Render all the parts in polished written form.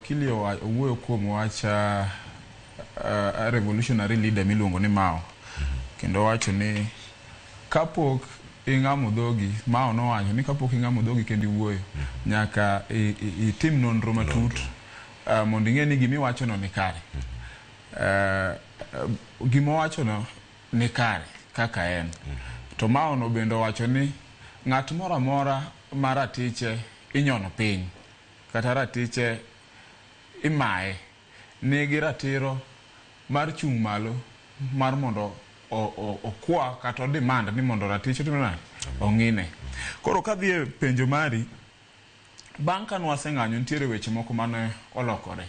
wakili owuoyo kuom wacha revolutionary leader miluongo ni Mao, kendo wacho ni kapok ing'amo dhogi, Mao nowacho ni kapok ing'amo dhogi kendo iwuoyo nyaka itim nonro matut mondo ing'e ni gimiwacho no ni kare. Gimowacho no ni kare kaka en. To Mao no bende wacho ni ng'at moro amora ma ratiche inyono piny kata ratiche imaye nigi ratiro mar chung' malo mar mondo okwa kata demand ni mondo ratiche ong'ine. Koro kadhi e penjo mari, bang' ka nwaseng'anyo nitiere weche moko mane olokore.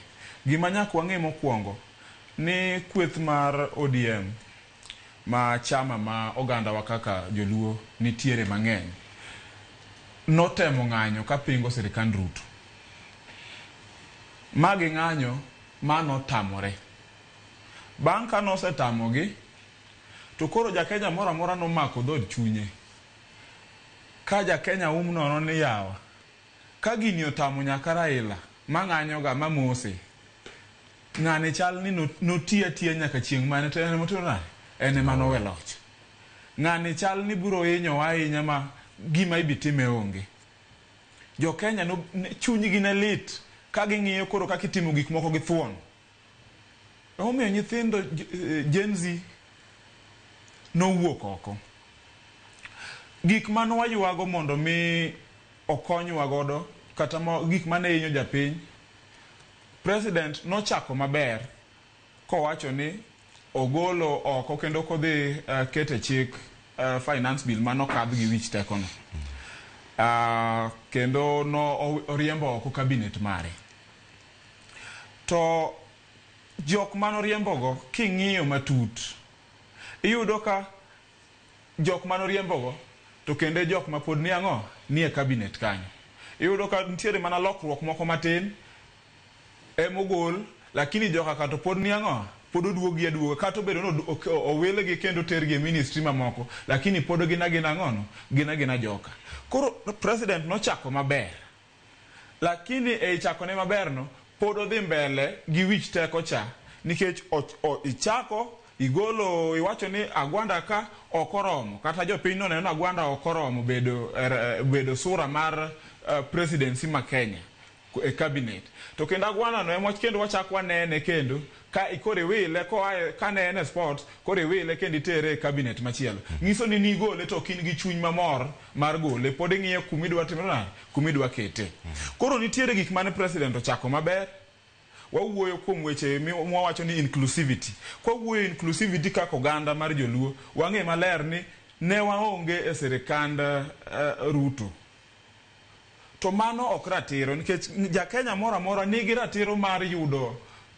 Gima nyaka wang'e mokwongo ni kweth mar ODM ma chama ma oganda wa kaka joluo nitiere mang'eny notemo ng'anyo ka pingo sirikand Ruto. Magi ng'anyo mano tamore. Bang' ka nosetamogi, to koro jakenya mora mora nomako dhod chunye. Ka jakenya nono ni yawa, ka gini otamo nyaka Raila ma ng'anyo ga ma mose, ng'ani chal ni notia tia nyaka chieng' mane to ene mano weloch. Ng'ani chal ni biro hinyo ahinya ma gima ibitime onge. Jo Kenya no chunygi ne lit ka ging'iyo koro kaka itimo gik moko gi thuon. Omiyo nyithindo Gen Z nowuok oko. Gik mane waywago mondo mi okonywa godo kata gik mane hinyo japiny, President nochako maber kowacho ni ogolo oko kendo kodhi kete chik finance bill mano kadh gi wich tekono. Kendo no oriembo oko cabinet mare. To jok mano riembogo king'iyo matut, iyudo ka jok mano riembogo to kende jok ma pod ni ang'o ni e cabinet kanyo. Iyudo ka nitiere mana lokruok moko matin emogol, lakini joka kato pod ni ang'o pod oduogi aduoga kata obedo no owelegi kendo tergi e ministry mamoko, lakini pod gina ng'ono gina joka. Koro president nochako maber, lakini e chakone maber no pod odhi mbele gi wich teko cha, nikech ichako igolo iwacho ni agwanda ka okoromo kata jopiny no neno agwanda okoromo bedo sura mar presidency ma Kenya e cabinet. To kendo agwanda no emo kendo wachak wanene kendo ka ikore wile ka ne en sport kore wile kendo itere e cabinet machielo. Ngiso ni nigole to kin gi chuny mamor mar gole, pod ing'iyo kumidwa timona kumidwa kete. Koro nitiere gik mane president ochako maber. Wawuoyo kuom weche mwawacho ni inclusivity. Kwa wuoyo inclusivity kaka oganda mar joluo, wang'e maler ni ne waonge e sirikand Ruto. To mano ok ratiro, nikech jakenya mora mora nigi ratiro mar yudo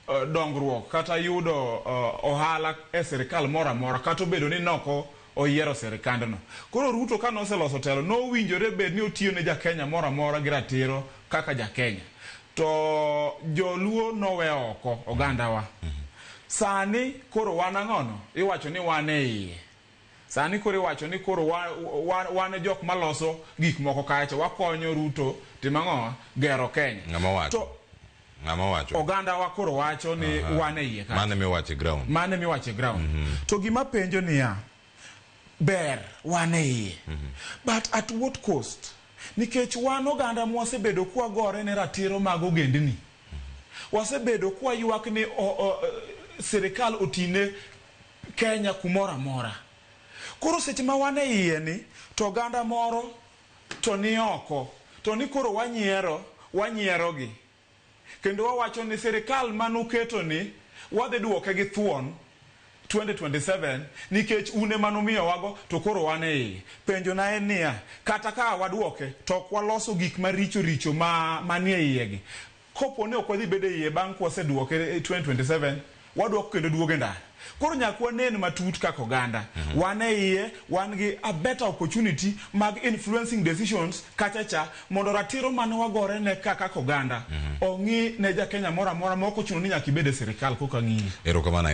dongruok kata yudo ohala e sirikal mora mora kata obedo ni noko oyiero sirikand no. Koro Ruto ka noseloso telo nowinjore bed ni otiyo ne jakenya mora mora gi ratiro kaka jakenya. To joluo nowe oko oganda wa. Sani koro wan ang'ono iwacho ni wan e iye. Sani koro iwacho ni koro wan jok maloso gik moko kacha, wakonyo Ruto timang'o gero Kenya. Ng'ama wacho oganda wa koro wacho ni wan e iye kacha. Mane miwache ground. Mane miwache ground. To gima penjo ni ya ber wan e iye. But at what cost? Nikech wan oganda mwasebedo kwa gore ne ratiro mag ogendni. Wasebedo kwa ywak ni sirikal otine Kenya kumora mora. Koro seche ma wan e iye ni to oganda moro to ni oko to ni koro wanyierogi. Kendo wawacho ni sirikal manuketo ni wadhi duoke gi thuon 2027 nikech une manomiyo wago to koro wan e iye. Penjo na en niya, kata ka waduoke to kwaloso gik maricho richo manie iye gi. Kopo ne ok wadhi bedo e iye bang' kwaseduoke 2027, waduoko kendo duoge ndara. Koro nyakwa nen matut kaka oganda. Wan e iye, wan gi a better opportunity mag influencing decisions kachacha mondo ratiro mane wagore ne kaka oganda ong'i ne jakenya mora mora moko chuno ni nyaka ibede sirikal koka ng'iyi. Erokamano.